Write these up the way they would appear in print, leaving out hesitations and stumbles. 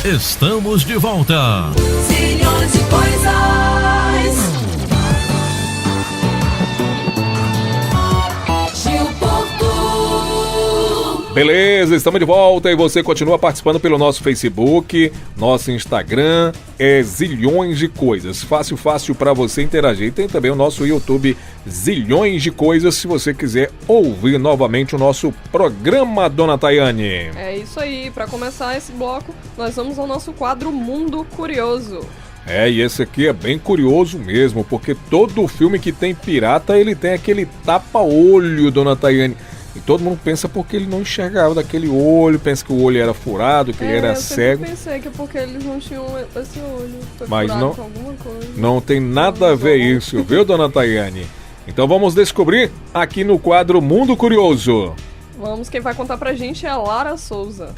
Estamos de volta. Zilhões de coisas. Gil Porto. Beleza, estamos de volta e você continua participando pelo nosso Facebook, nosso Instagram, Zilhões de Coisas. Fácil para você interagir. Tem também o nosso YouTube, Zilhões de Coisas, se você quiser ouvir novamente o nosso programa, dona Tayane. É isso aí, para começar esse bloco, nós vamos ao nosso quadro Mundo Curioso. E esse aqui é bem curioso mesmo, porque todo filme que tem pirata, ele tem aquele tapa-olho, dona Tayane. E todo mundo pensa porque ele não enxergava daquele olho, pensa que o olho era furado, que ele era cego. Eu pensei que é porque eles não tinham esse olho. Foi Mas furado não, com alguma coisa. Não tem nada a ver isso, viu, dona Tayane? Então vamos descobrir aqui no quadro Mundo Curioso. Vamos, quem vai contar pra gente é a Lara Souza.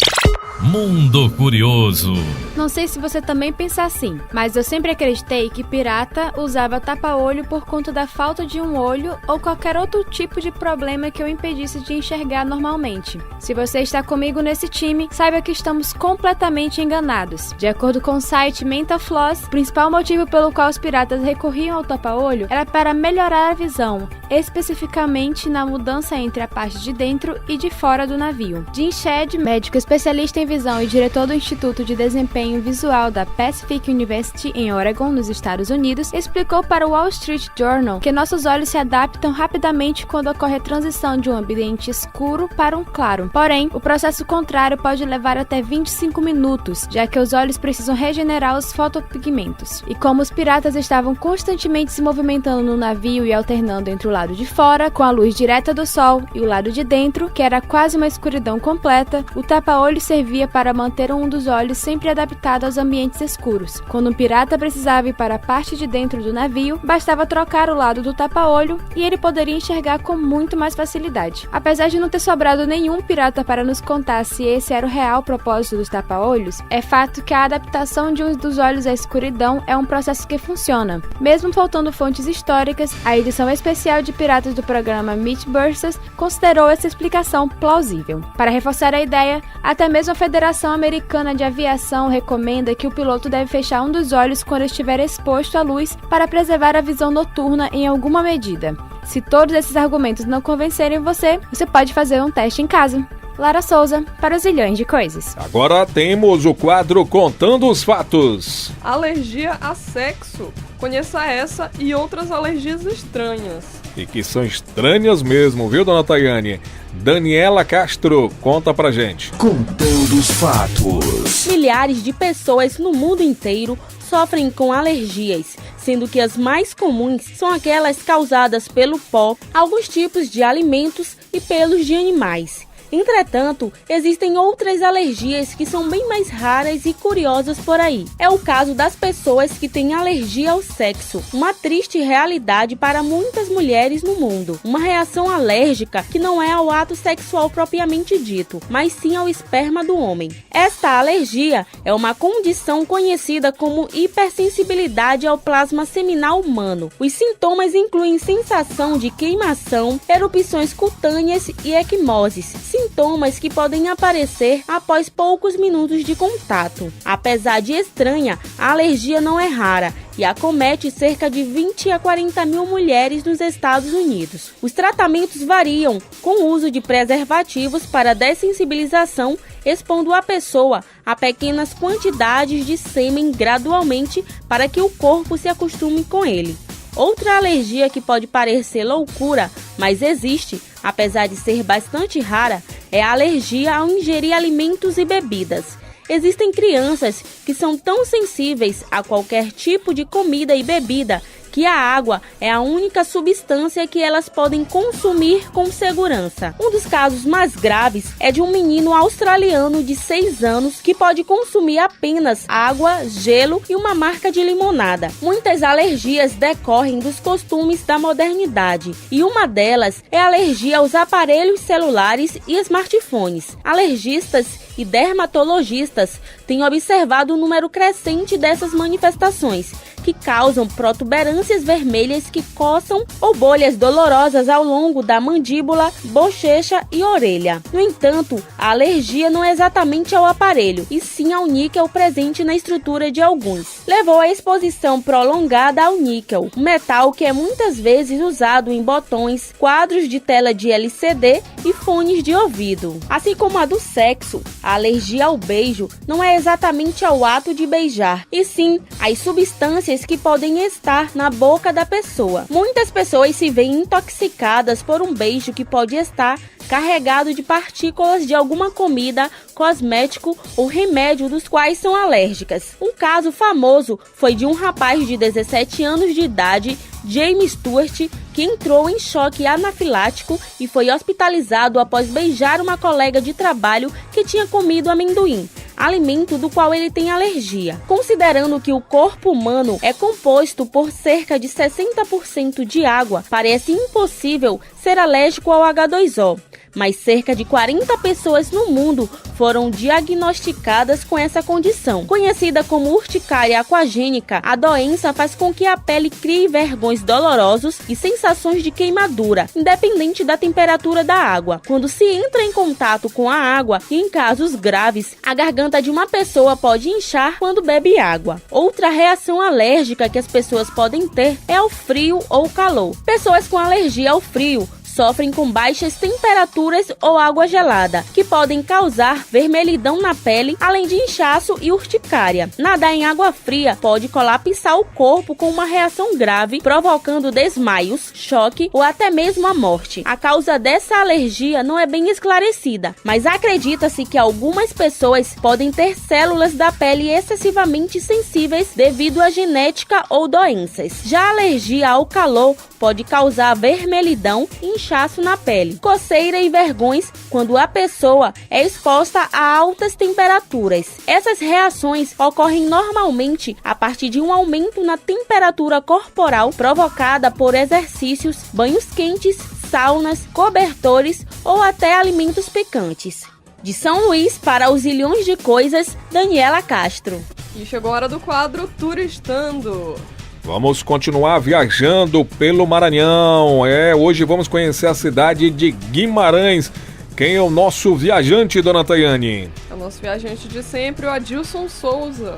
Mundo Curioso. Não sei se você também pensa assim, mas eu sempre acreditei que pirata usava tapa-olho por conta da falta de um olho ou qualquer outro tipo de problema que o impedisse de enxergar normalmente. Se você está comigo nesse time, saiba que estamos completamente enganados. De acordo com o site Mental Floss, o principal motivo pelo qual os piratas recorriam ao tapa-olho era para melhorar a visão, especificamente na mudança entre a parte de dentro e de fora do navio. Jim Shedd, médico especialista em visão e diretor do Instituto de Desempenho Visual da Pacific University em Oregon, nos Estados Unidos, explicou para o Wall Street Journal que nossos olhos se adaptam rapidamente quando ocorre a transição de um ambiente escuro para um claro. Porém, o processo contrário pode levar até 25 minutos, já que os olhos precisam regenerar os fotopigmentos. E como os piratas estavam constantemente se movimentando no navio e alternando entre o lado de fora, com a luz direta do sol, e o lado de dentro, que era quase uma escuridão completa, o tapa-olho servia para manter um dos olhos sempre adaptado aos ambientes escuros. Quando um pirata precisava ir para a parte de dentro do navio, bastava trocar o lado do tapa-olho e ele poderia enxergar com muito mais facilidade. Apesar de não ter sobrado nenhum pirata para nos contar se esse era o real propósito dos tapa-olhos, é fato que a adaptação de um dos olhos à escuridão é um processo que funciona. Mesmo faltando fontes históricas, a edição especial de piratas do programa Mythbusters considerou essa explicação plausível. Para reforçar a ideia, até mesmo a Federação Americana de Aviação recomenda que o piloto deve fechar um dos olhos quando estiver exposto à luz para preservar a visão noturna em alguma medida. Se todos esses argumentos não convencerem você, você pode fazer um teste em casa. Lara Souza, para os Zilhões de Coisas. Agora temos o quadro Contando os Fatos. Alergia a sexo. Conheça essa e outras alergias estranhas. E que são estranhas mesmo, viu, dona Tayane? Daniela Castro, conta pra gente. Contando os fatos. Milhares de pessoas no mundo inteiro sofrem com alergias, sendo que as mais comuns são aquelas causadas pelo pó, alguns tipos de alimentos e pelos de animais. Entretanto, existem outras alergias que são bem mais raras e curiosas por aí. É o caso das pessoas que têm alergia ao sexo, uma triste realidade para muitas mulheres no mundo. Uma reação alérgica que não é ao ato sexual propriamente dito, mas sim ao esperma do homem. Esta alergia é uma condição conhecida como hipersensibilidade ao plasma seminal humano. Os sintomas incluem sensação de queimação, erupções cutâneas e equimoses, sintomas que podem aparecer após poucos minutos de contato. Apesar de estranha, a alergia não é rara e acomete cerca de 20 a 40 mil mulheres nos Estados Unidos. Os tratamentos variam, com o uso de preservativos para dessensibilização, expondo a pessoa a pequenas quantidades de sêmen gradualmente para que o corpo se acostume com ele. Outra alergia que pode parecer loucura, mas existe, apesar de ser bastante rara, é a alergia ao ingerir alimentos e bebidas. Existem crianças que são tão sensíveis a qualquer tipo de comida e bebida que a água é a única substância que elas podem consumir com segurança. Um dos casos mais graves é de um menino australiano de 6 anos que pode consumir apenas água, gelo e uma marca de limonada. Muitas alergias decorrem dos costumes da modernidade e uma delas é a alergia aos aparelhos celulares e smartphones. Alergistas e dermatologistas têm observado um número crescente dessas manifestações, que causam protuberâncias vermelhas que coçam ou bolhas dolorosas ao longo da mandíbula, bochecha e orelha. No entanto, a alergia não é exatamente ao aparelho, e sim ao níquel presente na estrutura de alguns. Levou à exposição prolongada ao níquel, um metal que é muitas vezes usado em botões, quadros de tela de LCD e fones de ouvido. Assim como a do sexo, a alergia ao beijo não é exatamente ao ato de beijar, e sim às substâncias que podem estar na boca da pessoa. Muitas pessoas se veem intoxicadas por um beijo que pode estar carregado de partículas de alguma comida, cosmético ou remédio dos quais são alérgicas. Um caso famoso foi de um rapaz de 17 anos de idade, James Stewart, que entrou em choque anafilático e foi hospitalizado após beijar uma colega de trabalho que tinha comido amendoim, alimento do qual ele tem alergia. Considerando que o corpo humano é composto por cerca de 60% de água, parece impossível ser alérgico ao H2O. Mas cerca de 40 pessoas no mundo foram diagnosticadas com essa condição. Conhecida como urticária aquagênica, a doença faz com que a pele crie vergões dolorosos e sensações de queimadura, independente da temperatura da água. Quando se entra em contato com a água, e em casos graves, a garganta de uma pessoa pode inchar quando bebe água. Outra reação alérgica que as pessoas podem ter é ao frio ou calor. Pessoas com alergia ao frio sofrem com baixas temperaturas ou água gelada, que podem causar vermelhidão na pele, além de inchaço e urticária. Nadar em água fria pode colapsar o corpo com uma reação grave, provocando desmaios, choque ou até mesmo a morte. A causa dessa alergia não é bem esclarecida, mas acredita-se que algumas pessoas podem ter células da pele excessivamente sensíveis devido à genética ou doenças. Já a alergia ao calor pode causar vermelhidão e inchaço na pele, coceira e vergões quando a pessoa é exposta a altas temperaturas. Essas reações ocorrem normalmente a partir de um aumento na temperatura corporal provocada por exercícios, banhos quentes, saunas, cobertores ou até alimentos picantes. De São Luís para os Zilhões de Coisas, Daniela Castro. E chegou a hora do quadro Turistando. Vamos continuar viajando pelo Maranhão. Hoje vamos conhecer a cidade de Guimarães. Quem é o nosso viajante, dona Tayane? É o nosso viajante de sempre, o Adilson Souza.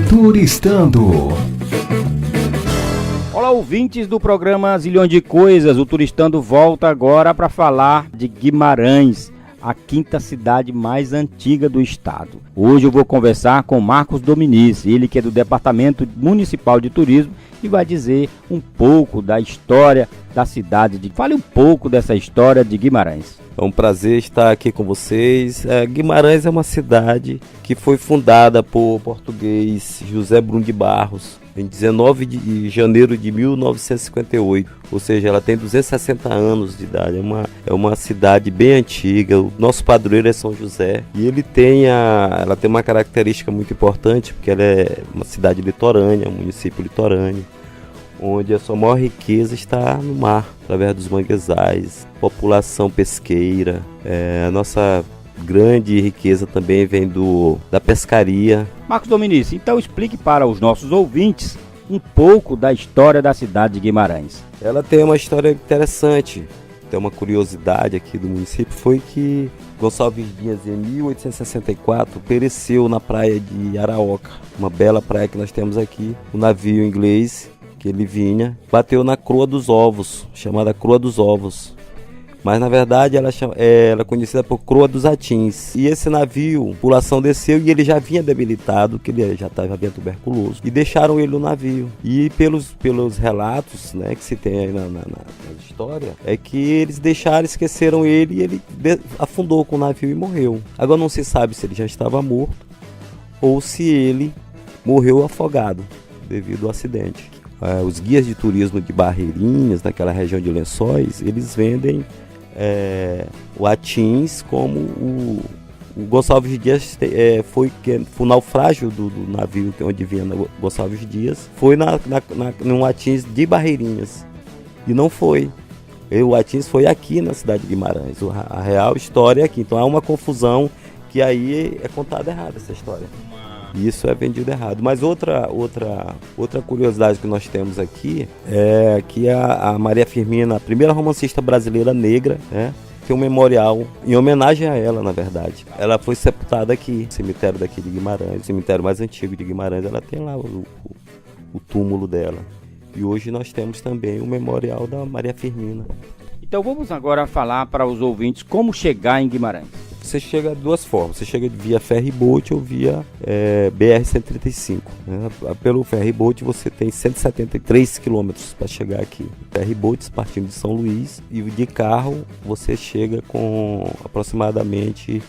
Turistando. Olá, ouvintes do programa Zilhões de Coisas. O Turistando volta agora para falar de Guimarães, a quinta cidade mais antiga do estado. Hoje eu vou conversar com Marcos Dominici, ele que é do Departamento Municipal de Turismo e vai dizer um pouco da história da cidade. Fale um pouco dessa história de Guimarães. É um prazer estar aqui com vocês. Guimarães é uma cidade que foi fundada por português José Brum de Barros em 19 de janeiro de 1958, ou seja, ela tem 260 anos de idade, é uma cidade bem antiga. O nosso padroeiro é São José e ela tem uma característica muito importante, porque ela é uma cidade litorânea, um município litorâneo, onde a sua maior riqueza está no mar, através dos manguezais, população pesqueira. A nossa grande riqueza também vem da pescaria. Marcos Dominici, então explique para os nossos ouvintes um pouco da história da cidade de Guimarães. Ela tem uma história interessante, tem uma curiosidade aqui do município, foi que Gonçalves Dias, em 1864, pereceu na praia de Araoca, uma bela praia que nós temos aqui. O navio inglês que ele vinha bateu na Croa dos Ovos, chamada Croa dos Ovos. Mas na verdade ela é conhecida por Croa dos Atins. E esse navio, a população desceu e ele já vinha debilitado, que ele já estava bem tuberculoso. E deixaram ele no navio. E pelos relatos, né, que se tem aí na história, é que eles esqueceram ele e ele afundou com o navio e morreu. Agora não se sabe se ele já estava morto ou se ele morreu afogado devido ao acidente. Os guias de turismo de Barreirinhas, naquela região de Lençóis, eles vendem o Atins como o Gonçalves Dias foi o naufrágio do navio onde vinha Gonçalves Dias, foi num Atins de Barreirinhas, e não foi. O Atins foi aqui na cidade de Guimarães, a real história é aqui. Então há uma confusão que aí é contada errada essa história. E isso é vendido errado. Mas outra curiosidade que nós temos aqui é que a Maria Firmina, a primeira romancista brasileira negra, né, tem um memorial em homenagem a ela, na verdade. Ela foi sepultada aqui, no cemitério daqui de Guimarães, o cemitério mais antigo de Guimarães. Ela tem lá o túmulo dela. E hoje nós temos também o memorial da Maria Firmina. Então vamos agora falar para os ouvintes como chegar em Guimarães. Você chega de duas formas, você chega via ferry-boat ou via BR-135. Né? Pelo ferry-boat você tem 173 quilômetros para chegar aqui. Ferry-boats partindo de São Luís, e de carro você chega com aproximadamente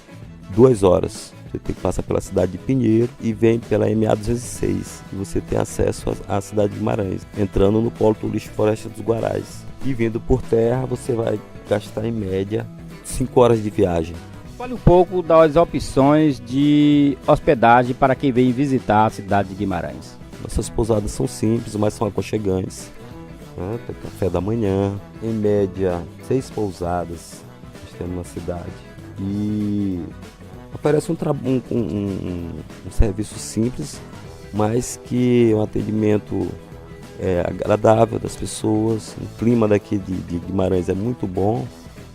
2 horas. Você tem que passar pela cidade de Pinheiro e vem pela MA-206. E você tem acesso à cidade de Guimarães, entrando no polo turístico Floresta dos Guarais. E vindo por terra você vai gastar em média 5 horas de viagem. Fale um pouco das opções de hospedagem para quem vem visitar a cidade de Guimarães. Nossas pousadas são simples, mas são aconchegantes. Né? Tem café da manhã, em média 6 pousadas nós temos na cidade. E oferece um serviço simples, mas que um atendimento agradável das pessoas. O clima daqui de Guimarães é muito bom.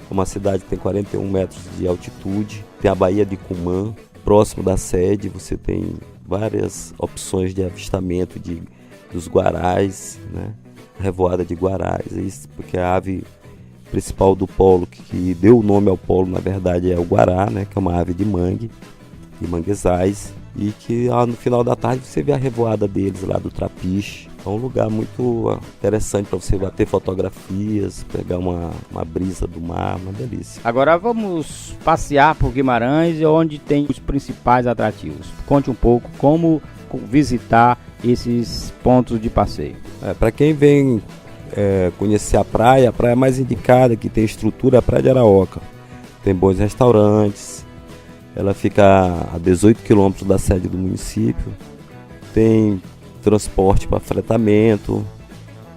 É uma cidade que tem 41 metros de altitude, tem a Baía de Cumã, próximo da sede. Você tem várias opções de avistamento dos guarais, né? Revoada de guarais, isso porque a ave principal do polo, que deu o nome ao polo, na verdade é o guará, né? Que é uma ave de mangue, de manguezais, e que no final da tarde você vê a revoada deles lá do Trapiche. É um lugar muito interessante para você bater fotografias, pegar uma brisa do mar, uma delícia. Agora vamos passear por Guimarães, onde tem os principais atrativos. Conte um pouco como visitar esses pontos de passeio. Para quem vem conhecer a praia mais indicada, que tem estrutura, é a Praia de Araoca. Tem bons restaurantes, ela fica a 18 quilômetros da sede do município, tem transporte para fretamento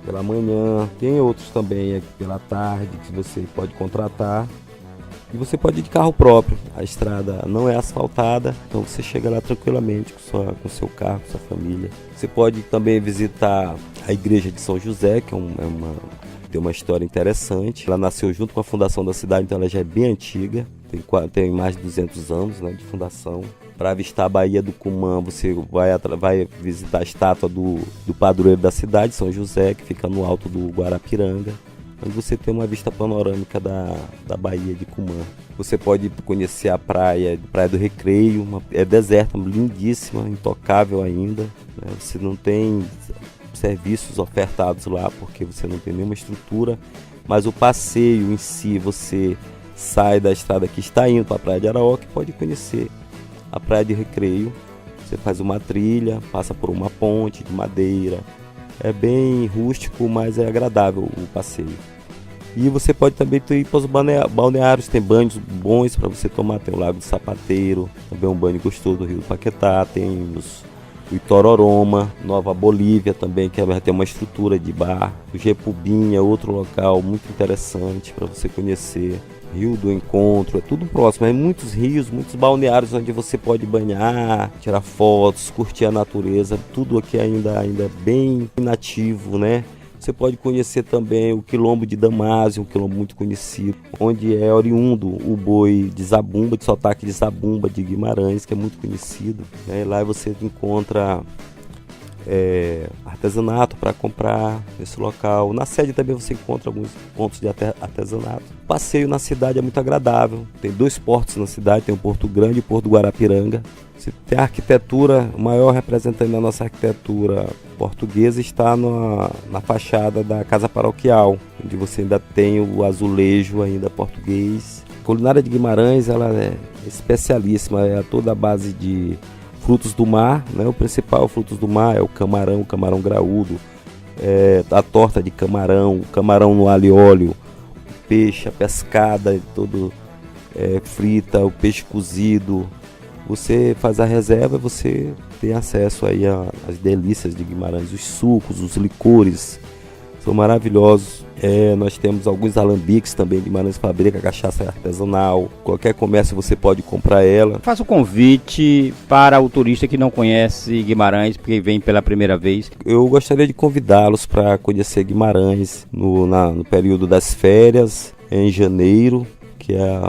pela manhã, tem outros também pela tarde que você pode contratar, e você pode ir de carro próprio. A estrada não é asfaltada, então você chega lá tranquilamente com seu carro, com sua família. Você pode também visitar a igreja de São José, que tem uma história interessante. Ela nasceu junto com a fundação da cidade, então ela já é bem antiga, tem mais de 200 anos, né, de fundação. Para avistar a Baía do Cumã, você vai visitar a estátua do padroeiro da cidade, São José, que fica no alto do Guarapiranga, onde você tem uma vista panorâmica da Baía de Cumã. Você pode conhecer a Praia do Recreio, é deserta, lindíssima, intocável ainda. Né? Você não tem serviços ofertados lá, porque você não tem nenhuma estrutura, mas o passeio em si, você sai da estrada que está indo para a Praia de Araoca e pode conhecer a Praia de Recreio. Você faz uma trilha, passa por uma ponte de madeira. É bem rústico, mas é agradável o passeio. E você pode também ir para os balneários, tem banhos bons para você tomar. Tem o Lago do Sapateiro, também um banho gostoso do Rio do Paquetá. Tem o Itororoma, Nova Bolívia também, que vai ter uma estrutura de bar. O Jepubim é outro local muito interessante para você conhecer. Rio do Encontro, é tudo próximo, é muitos rios, muitos balneários onde você pode banhar, tirar fotos, curtir a natureza, tudo aqui ainda é bem nativo, né? Você pode conhecer também o Quilombo de Damásio, um quilombo muito conhecido, onde é oriundo o boi de Zabumba, de sotaque de Zabumba, de Guimarães, que é muito conhecido, né? Lá você encontra artesanato para comprar nesse local. Na sede também você encontra alguns pontos de artesanato. O passeio na cidade é muito agradável. Tem 2 portos na cidade, tem o Porto Grande e o Porto do Guarapiranga. Você tem a arquitetura, o maior representante da nossa arquitetura portuguesa está na fachada da Casa Paroquial, onde você ainda tem o azulejo ainda português. A culinária de Guimarães ela é especialíssima, é toda a base de frutos do mar, né? O principal frutos do mar é o camarão graúdo, a torta de camarão, o camarão no alho e óleo, o peixe, a pescada, todo frita, o peixe cozido. Você faz a reserva e você tem acesso aí às delícias de Guimarães, os sucos, os licores. são maravilhosos. Nós temos alguns alambiques também. Guimarães fabrica cachaça artesanal. Qualquer comércio você pode comprar ela. Faça o convite para o turista que não conhece Guimarães, porque vem pela primeira vez. Eu gostaria de convidá-los para conhecer Guimarães no período das férias, em janeiro, que é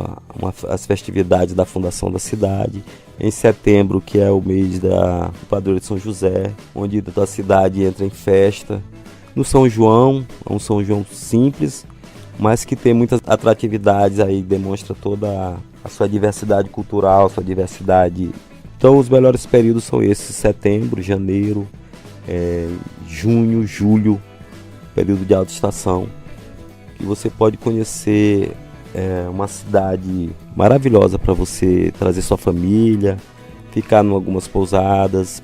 as festividades da fundação da cidade. Em setembro, que é o mês do padroeiro de São José, onde toda a cidade entra em festa. No São João, é um São João simples, mas que tem muitas atratividades aí, demonstra toda a sua diversidade cultural, a sua diversidade. Então os melhores períodos são esses: setembro, janeiro, junho, julho, período de alta estação. E você pode conhecer uma cidade maravilhosa para você trazer sua família, ficar em algumas pousadas,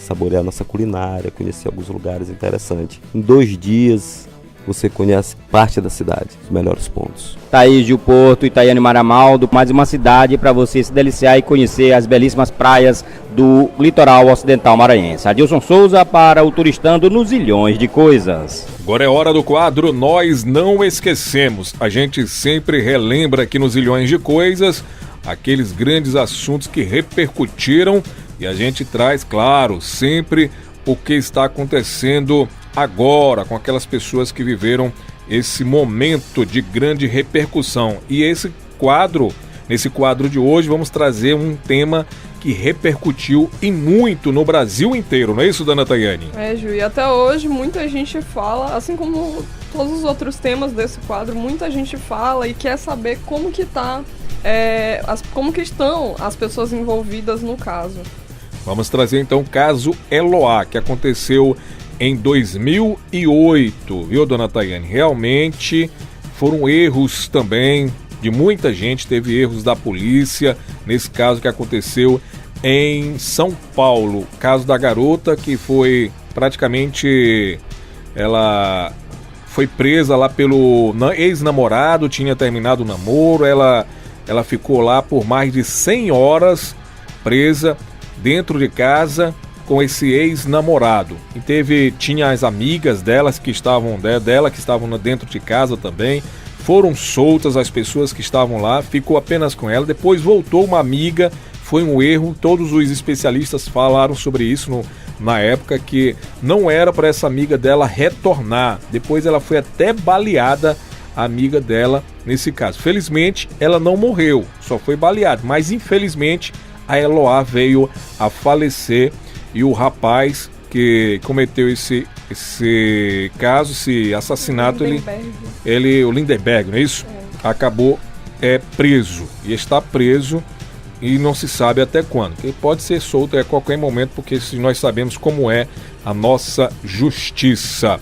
saborear nossa culinária, conhecer alguns lugares interessantes. Em 2 dias você conhece parte da cidade, os melhores pontos. Thaís Gil Porto e Tayane Maramaldo, mais uma cidade para você se deliciar e conhecer as belíssimas praias do litoral ocidental maranhense. Adilson Souza para o Turistando nos Ilhões de Coisas. Agora é hora do quadro Nós Não Esquecemos. A gente sempre relembra aqui nos Ilhões de Coisas aqueles grandes assuntos que repercutiram e a gente traz, claro, sempre o que está acontecendo agora com aquelas pessoas que viveram esse momento de grande repercussão. E nesse quadro de hoje, vamos trazer um tema que repercutiu e muito no Brasil inteiro, não é isso, dona Tayane? Ju, e até hoje muita gente fala, assim como todos os outros temas desse quadro, muita gente fala e quer saber como que como que estão as pessoas envolvidas no caso. Vamos trazer então o caso Eloá, que aconteceu em 2008, viu, dona Tayane? Realmente foram erros também de muita gente, teve erros da polícia, nesse caso que aconteceu em São Paulo, caso da garota que foi praticamente, ela foi presa lá pelo ex-namorado, tinha terminado o namoro, ela ficou lá por mais de 100 horas presa dentro de casa com esse ex-namorado. E tinha as amigas delas que estavam dentro de casa também. Foram soltas as pessoas que estavam lá, ficou apenas com ela. Depois voltou uma amiga, foi um erro. Todos os especialistas falaram sobre isso na época, que não era para essa amiga dela retornar. Depois ela foi até baleada, a amiga dela, nesse caso. Felizmente ela não morreu, só foi baleada, mas infelizmente a Eloá veio a falecer e o rapaz que cometeu esse caso, esse assassinato, o Lindenberg, não é isso? Acabou preso e está preso e não se sabe até quando. Ele pode ser solto a qualquer momento, porque nós sabemos como é a nossa justiça.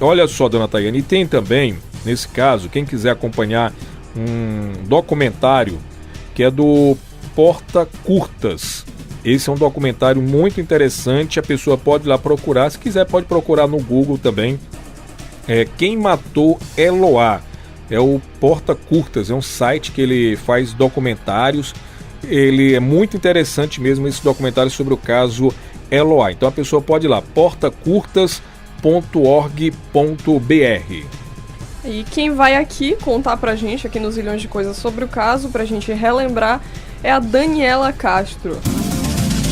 Olha só, dona Tayane, e tem também, nesse caso, quem quiser acompanhar um documentário que é do Porta Curtas. Esse é um documentário muito interessante, a pessoa pode ir lá procurar, se quiser pode procurar no Google também. Quem Matou Eloá, é o Porta Curtas, é um site que ele faz documentários, ele é muito interessante mesmo, esse documentário sobre o caso Eloá. Então a pessoa pode ir lá, portacurtas.org.br. E quem vai aqui contar pra gente, aqui nos Ilhões de Coisas, sobre o caso, pra gente relembrar, é a Daniela Castro.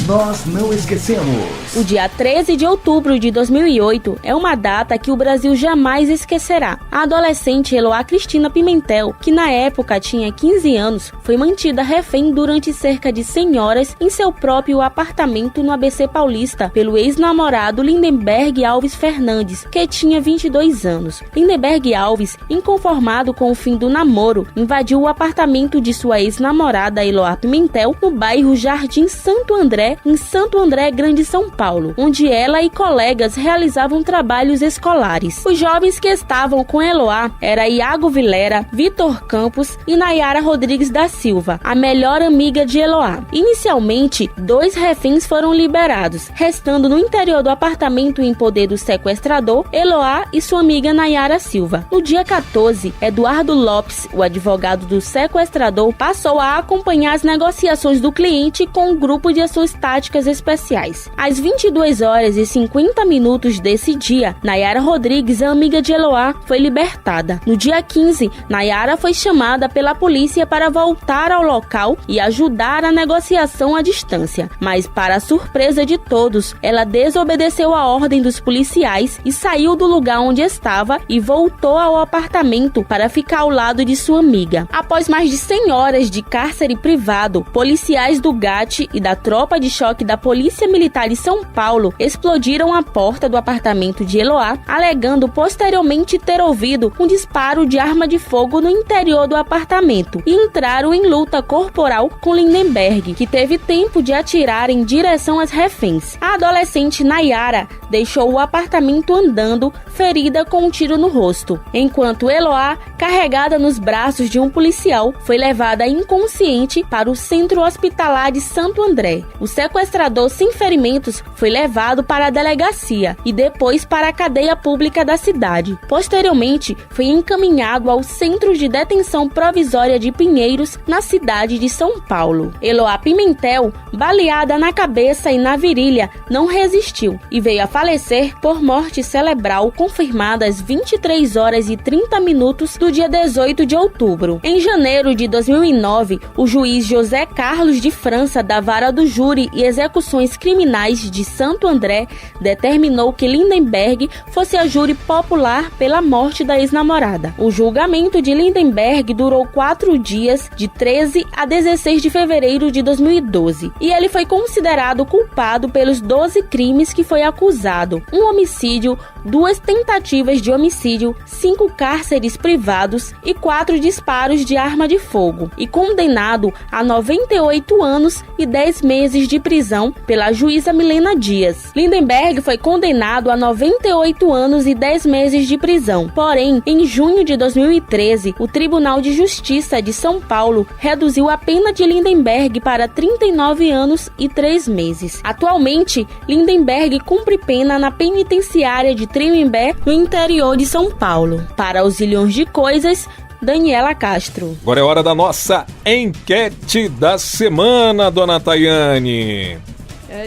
Nós não esquecemos. O dia 13 de outubro de 2008 é uma data que o Brasil jamais esquecerá. A adolescente Eloá Cristina Pimentel, que na época tinha 15 anos, foi mantida refém durante cerca de 100 horas em seu próprio apartamento no ABC Paulista pelo ex-namorado Lindenberg Alves Fernandes, que tinha 22 anos. Lindenberg Alves, inconformado com o fim do namoro, invadiu o apartamento de sua ex-namorada Eloá Pimentel no bairro Jardim Santo André, em Santo André, Grande São Paulo, onde ela e colegas realizavam trabalhos escolares. Os jovens que estavam com Eloá eram Iago Vilera, Vitor Campos e Nayara Rodrigues da Silva, a melhor amiga de Eloá. Inicialmente, 2 reféns foram liberados, restando no interior do apartamento em poder do sequestrador, Eloá e sua amiga Nayara Silva. No dia 14, Eduardo Lopes, o advogado do sequestrador, passou a acompanhar as negociações do cliente com um grupo de suas táticas especiais. Às 22h50 desse dia, Nayara Rodrigues, a amiga de Eloá, foi libertada. No dia 15, Nayara foi chamada pela polícia para voltar ao local e ajudar a negociação à distância. Mas, para a surpresa de todos, ela desobedeceu a ordem dos policiais e saiu do lugar onde estava e voltou ao apartamento para ficar ao lado de sua amiga. Após mais de 100 horas de cárcere privado, policiais do GAT e da tropa de choque da Polícia Militar de São Paulo explodiram a porta do apartamento de Eloá, alegando posteriormente ter ouvido um disparo de arma de fogo no interior do apartamento e entraram em luta corporal com Lindenberg, que teve tempo de atirar em direção às reféns. A adolescente Nayara deixou o apartamento andando, ferida com um tiro no rosto, enquanto Eloá, carregada nos braços de um policial, foi levada inconsciente para o Centro Hospitalar de Santo André. O sequestrador sem ferimentos foi levado para a delegacia e depois para a cadeia pública da cidade. Posteriormente, foi encaminhado ao Centro de Detenção Provisória de Pinheiros, na cidade de São Paulo. Eloá Pimentel, baleada na cabeça e na virilha, não resistiu e veio a falecer por morte cerebral confirmada às 23h30 do dia 18 de outubro. Em janeiro de 2009, o juiz José Carlos de França, da Vara do Júri e Execuções Criminais de Santo André, determinou que Lindenberg fosse a júri popular pela morte da ex-namorada. O julgamento de Lindenberg durou 4 dias, de 13 a 16 de fevereiro de 2012, e ele foi considerado culpado pelos 12 crimes que foi acusado: um homicídio, 2 tentativas de homicídio, 5 cárceres privados e 4 disparos de arma de fogo, e condenado a 98 anos e 10 meses de prisão pela juíza Milena Dias. Lindenberg foi condenado a 98 anos e 10 meses de prisão. Porém, em junho de 2013, o Tribunal de Justiça de São Paulo reduziu a pena de Lindenberg para 39 anos e 3 meses. Atualmente, Lindenberg cumpre pena na penitenciária de Tremembé, no interior de São Paulo. Para os Zilhões de Coisas, Daniela Castro. Agora é hora da nossa enquete da semana, dona Tayane.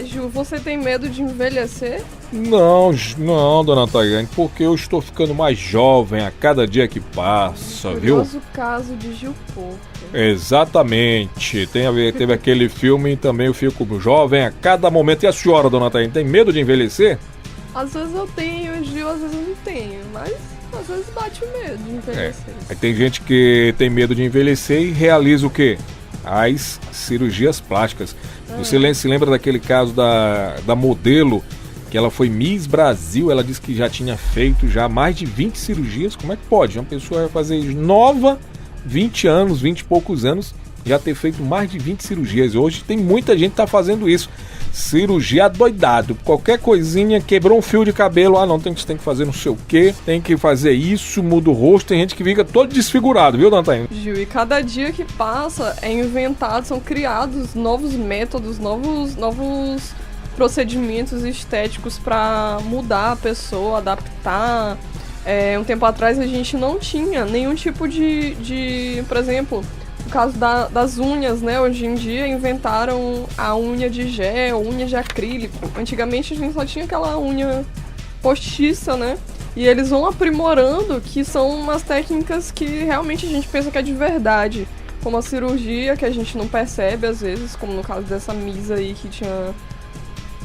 Ju, você tem medo de envelhecer? Não, dona Tayane, porque eu estou ficando mais jovem a cada dia que passa, viu? Curioso caso de Gil Porto. Exatamente. Teve aquele filme e também eu fico jovem a cada momento. E a senhora, dona Tayane, tem medo de envelhecer? Às vezes eu tenho, Gil, às vezes eu não tenho, mas às vezes bate o medo de envelhecer. Aí tem gente que tem medo de envelhecer e realiza o quê? As cirurgias plásticas. Você se lembra daquele caso da modelo, que ela foi Miss Brasil, ela disse que já tinha feito já mais de 20 cirurgias. Como é que pode? Uma pessoa vai fazer nova, 20 anos, 20 e poucos anos, já ter feito mais de 20 cirurgias. Hoje tem muita gente que tá fazendo isso. Cirurgia doidado, qualquer coisinha, quebrou um fio de cabelo, tem que fazer não sei o que, tem que fazer isso, muda o rosto, tem gente que fica todo desfigurado, viu, dona Tayane? Gil, e cada dia que passa é inventado, são criados novos métodos, novos procedimentos estéticos para mudar a pessoa, adaptar. Um tempo atrás a gente não tinha nenhum tipo de por exemplo, no caso das unhas, né? Hoje em dia inventaram a unha de gel, unha de acrílico. Antigamente a gente só tinha aquela unha postiça, né? E eles vão aprimorando, que são umas técnicas que realmente a gente pensa que é de verdade. Como a cirurgia, que a gente não percebe às vezes, como no caso dessa Misa aí, que tinha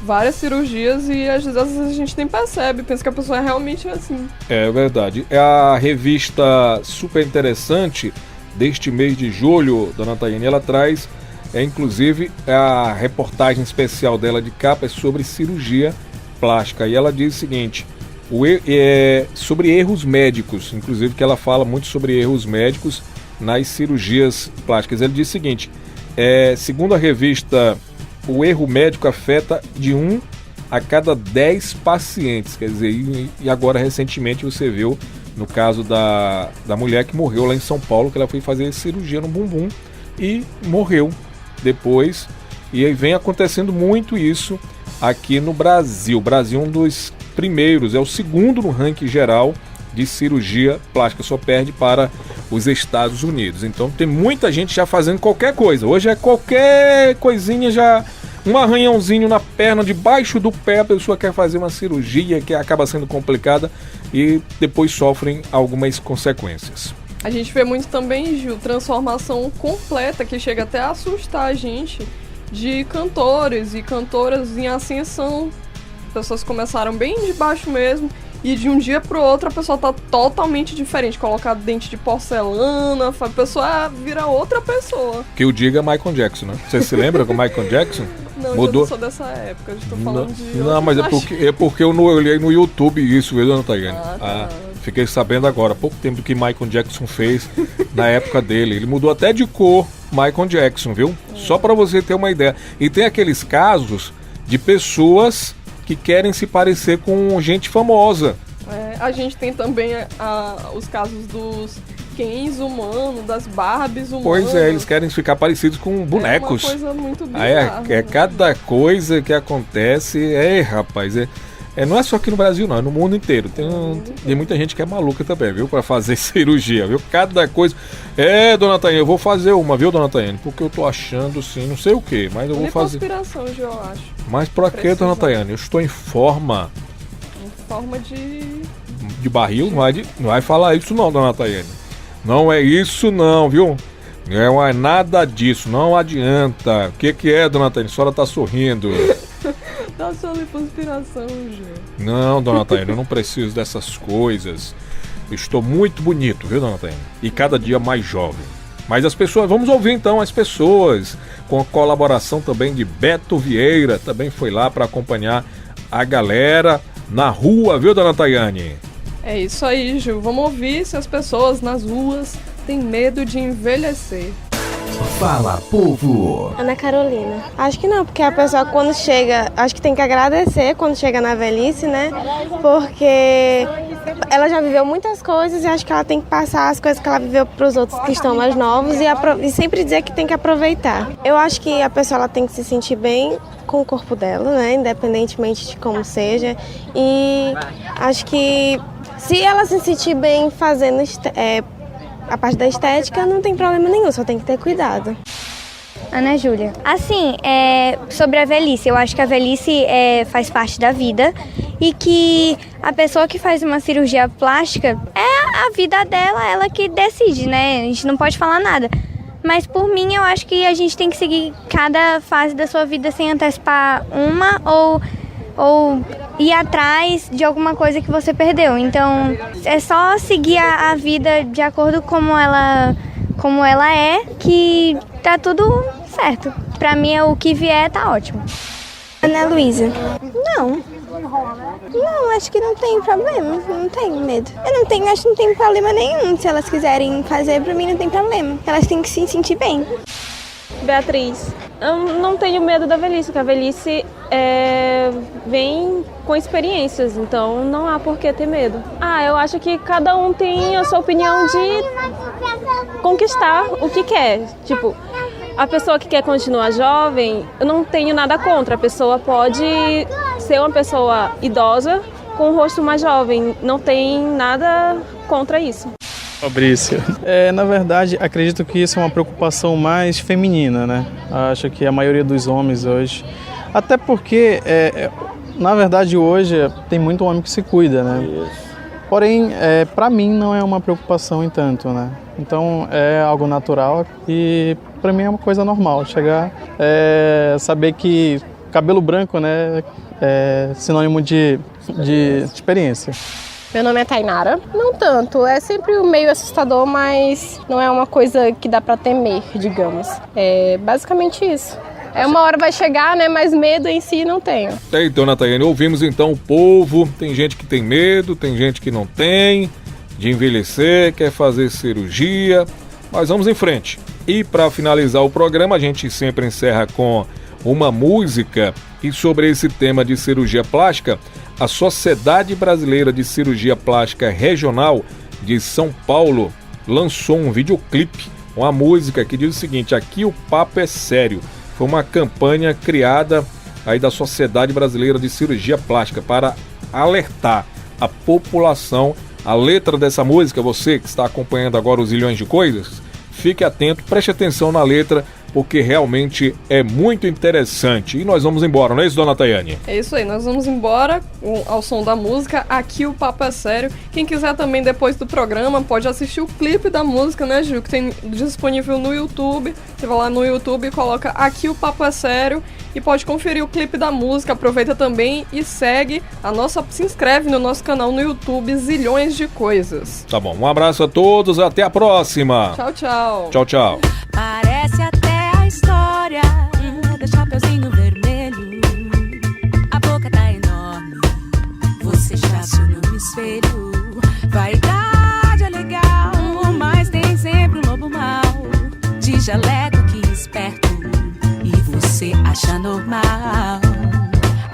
várias cirurgias e às vezes a gente nem percebe, pensa que a pessoa é realmente assim. É verdade. É a revista super interessante deste mês de julho, dona Tayane, ela traz, inclusive, a reportagem especial dela de capa é sobre cirurgia plástica. E ela diz o seguinte, sobre erros médicos, inclusive que ela fala muito sobre erros médicos nas cirurgias plásticas. Ela diz o seguinte, segundo a revista, o erro médico afeta de 1 a cada 10 pacientes. Quer dizer, e agora recentemente você viu no caso da mulher que morreu lá em São Paulo, que ela foi fazer cirurgia no bumbum e morreu depois. E aí vem acontecendo muito isso aqui no Brasil. O Brasil é um dos primeiros, é o segundo no ranking geral de cirurgia plástica, só perde para os Estados Unidos. Então tem muita gente já fazendo qualquer coisa. Hoje é qualquer coisinha já Um arranhãozinho na perna, debaixo do pé, a pessoa quer fazer uma cirurgia que acaba sendo complicada e depois sofrem algumas consequências. A gente vê muito também, Gil, transformação completa que chega até a assustar a gente de cantores e cantoras em ascensão. As pessoas começaram bem de baixo mesmo e de um dia pro outro a pessoa tá totalmente diferente. Colocar dente de porcelana, a pessoa vira outra pessoa. Que eu diga Michael Jackson, né? Você se lembra com Michael Jackson? Não, mudou. eu não sou dessa época, eu estou falando de... Não, mas é porque eu não olhei no YouTube isso, viu, dona Tayane? Fiquei sabendo agora, há pouco tempo do que Michael Jackson fez na época dele. Ele mudou até de cor, Michael Jackson, viu? Só pra você ter uma ideia. E tem aqueles casos de pessoas que querem se parecer com gente famosa. A gente tem também os casos dos Kens humanos, das Barbies humanas. Pois é, eles querem ficar parecidos com bonecos. É uma coisa muito bizarra. É cada coisa que acontece. Rapaz, não é só aqui no Brasil, não, é no mundo inteiro. Tem muita gente que é maluca também, viu? Pra fazer cirurgia, viu? Cada coisa. Dona Tayane, eu vou fazer uma, viu, dona Tayane? Porque eu tô achando, sim, não sei o que, mas eu vou fazer. Conspiração, eu acho. Mas pra quê, dona Tayane? Eu estou em forma. Em forma de barril? Não vai falar isso não, dona Tayane. Não é isso não, viu? Não é nada disso, não adianta. O que é, dona Tayane? A senhora tá sorrindo. Tá só de conspiração, Gil. Não, dona Tayane, eu não preciso dessas coisas. Eu estou muito bonito, viu, dona Tayane? E cada dia mais jovem. Mas as pessoas, vamos ouvir então as pessoas, com a colaboração também de Beto Vieira, também foi lá para acompanhar a galera na rua, viu, dona Tayane? É isso aí, Gil. Vamos ouvir se as pessoas nas ruas têm medo de envelhecer. Fala, povo! Ana Carolina. Acho que não, porque a pessoa quando chega, acho que tem que agradecer quando chega na velhice, né? Porque ela já viveu muitas coisas e acho que ela tem que passar as coisas que ela viveu para os outros que estão mais novos e sempre dizer que tem que aproveitar. Eu acho que a pessoa ela tem que se sentir bem com o corpo dela, né? Independentemente de como seja. E acho que se ela se sentir bem fazendo a parte da estética, não tem problema nenhum, só tem que ter cuidado. Ana Júlia. Assim, sobre a velhice, eu acho que a velhice faz parte da vida e que a pessoa que faz uma cirurgia plástica é a vida dela, ela que decide, né? A gente não pode falar nada. Mas por mim, eu acho que a gente tem que seguir cada fase da sua vida sem antecipar uma ou ir atrás de alguma coisa que você perdeu. Então, é só seguir a vida de acordo como ela é, que tá tudo certo. Pra mim, o que vier tá ótimo. Ana Luísa. Não, acho que não tem problema, não tenho medo. Acho que não tem problema nenhum. Se elas quiserem fazer, pra mim não tem problema. Elas têm que se sentir bem. Beatriz, eu não tenho medo da velhice, porque a velhice vem com experiências, então não há por que ter medo. Eu acho que cada um tem a sua opinião de conquistar o que quer. Tipo, a pessoa que quer continuar jovem, eu não tenho nada contra. A pessoa pode ser uma pessoa idosa com um rosto mais jovem, não tem nada contra isso. Fabrício. Na verdade, acredito que isso é uma preocupação mais feminina, né? Acho que a maioria dos homens hoje... Até porque, na verdade, hoje tem muito homem que se cuida, né? Porém, para mim não é uma preocupação em tanto, né? Então, é algo natural e para mim é uma coisa normal. Chegar, saber que cabelo branco, né, é sinônimo de experiência. Meu nome é Tainara. Não tanto, é sempre meio assustador, mas não é uma coisa que dá pra temer, digamos. É basicamente isso. Uma hora vai chegar, né, mas medo em si não tenho. Então, Natayane, ouvimos então o povo. Tem gente que tem medo, tem gente que não tem de envelhecer, quer fazer cirurgia, mas vamos em frente. E para finalizar o programa, a gente sempre encerra com uma música. E sobre esse tema de cirurgia plástica, a Sociedade Brasileira de Cirurgia Plástica Regional de São Paulo lançou um videoclipe, uma música que diz o seguinte: aqui o papo é sério. Foi uma campanha criada aí da Sociedade Brasileira de Cirurgia Plástica para alertar a população. A letra dessa música, você que está acompanhando agora os Zilhões de Coisas, fique atento, preste atenção na letra, porque realmente é muito interessante. E nós vamos embora, não é isso, dona Tayane? É isso aí, nós vamos embora ao som da música. Aqui o Papo é Sério. Quem quiser também, depois do programa, pode assistir o clipe da música, né, Gil? Que tem disponível no YouTube. Você vai lá no YouTube e coloca Aqui o Papo é Sério e pode conferir o clipe da música. Aproveita também e segue se inscreve no nosso canal no YouTube, Zilhões de Coisas. Tá bom, um abraço a todos, até a próxima. Tchau, tchau. Tchau, tchau. Parece até a história do Chapeuzinho Vermelho. A boca tá enorme, você já se olhou no espelho. Vaidade é legal, mas tem sempre um lobo mau. De jaleco que esperto, e você acha normal.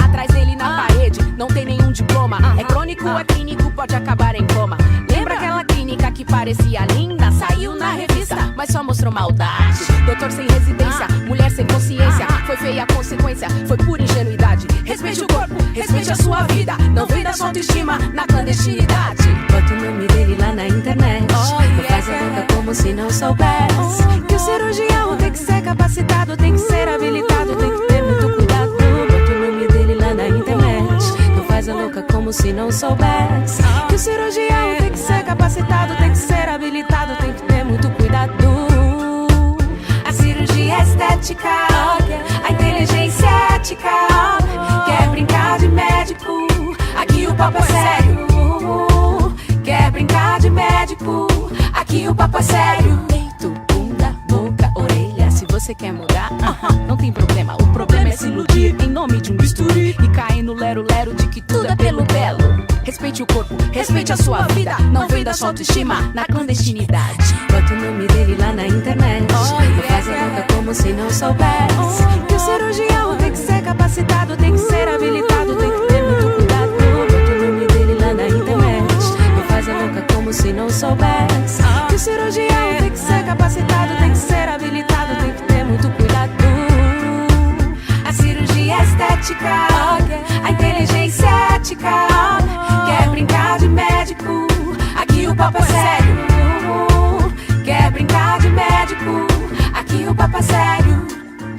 Atrás dele na parede, não tem nenhum diploma. É crônico, é clínico, pode acabar em coma. Lembra aquela clínica que parecia linda? Saiu na revista, mas só mostrou maldade. Doutor sem residência, mulher sem consciência. Foi feia a consequência, foi pura ingenuidade. Respeite o corpo, respeite a sua vida. Não venda sua autoestima na clandestinidade. Bota o nome dele lá na internet. Não faz a boca como se não soubesse. Que o cirurgião tem que ser capacitado, tem que ser habilitado, tem que ter muito cuidado. Bota o nome dele lá na internet. Não faz a louca como se não soubesse. Que o cirurgião tem que ser capacitado, tem que ser habilitado, tem que ter muito cuidado. A cirurgia estética, a inteligência ética. Quer brincar de médico? Aqui o papo é sério. Quer brincar de médico? Aqui o papo é sério. Peito, bunda, boca, orelha. Se você quer mudar, não tem problema. O problema é se iludir em nome de um bisturi e cair no lero-lero de que tudo é pelo belo. Respeite o corpo, respeite a sua vida. Não venda sua autoestima na clandestinidade. Bota o nome dele lá na internet. Não faz a boca como se não soubesse. Que o cirurgião tem que ser capacitado, tem que ser habilitado, tem que ter muito cuidado. Bota o nome dele lá na internet. Não faz a boca como se não soubesse. Que o cirurgião tem que ser capacitado, tem que ser habilitado, tem que ter muito cuidado. A cirurgia estética, a inteligência ética. Quer brincar de médico? Aqui o papo é sério. Quer brincar de médico? Aqui o papo é sério.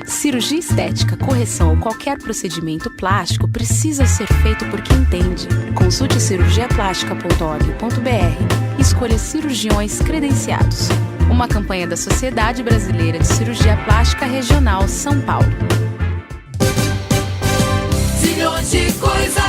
Cirurgia estética, correção ou qualquer procedimento plástico precisa ser feito por quem entende. Consulte cirurgiaplástica.org.br e escolha cirurgiões credenciados. Uma campanha da Sociedade Brasileira de Cirurgia Plástica Regional São Paulo. Zilhões de coisas.